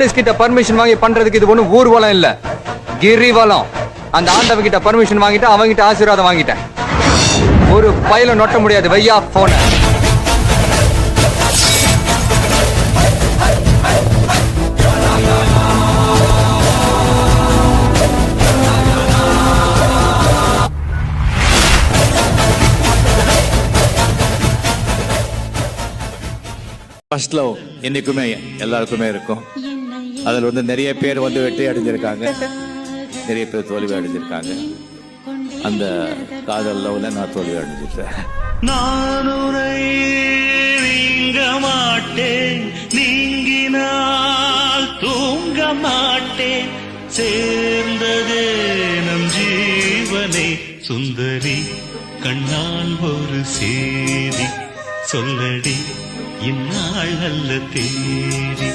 Police கிட்ட permission வாங்கி பண்றதுக்கு இது ஒண்ணும் ஊர்வலம் இல்ல, கிரிவலம். அந்த ஆண்டவன் கிட்ட பர்மிஷன் வாங்கிட்டு அவங்கிட்ட ஆசீர்வாதம் வாங்கிட்டேன். ஒரு பையில நொட்ட முடியாது. வையா போன ஃபர்ஸ்ட் லவ் என்னைக்குமே எல்லாருக்குமே இருக்கும். அதில் வந்து நிறைய பேர் வந்து வெற்றி அடைஞ்சிருக்காங்க, நிறைய பேர் தோல்வி அடைஞ்சிருக்காங்க. அந்த காதல் லவ்ல நான் தோல்வி அடைஞ்சிட்டேன். நான் உன்னை நீங்க மாட்டேன், நீங்கினால் தூங்க மாட்டேன். சேர்ந்ததே நம் ஜீவனை சுந்தரி, கண்ணால் ஒரு சேதி சொல்லடி, இந்நாள் அல்ல தேதி.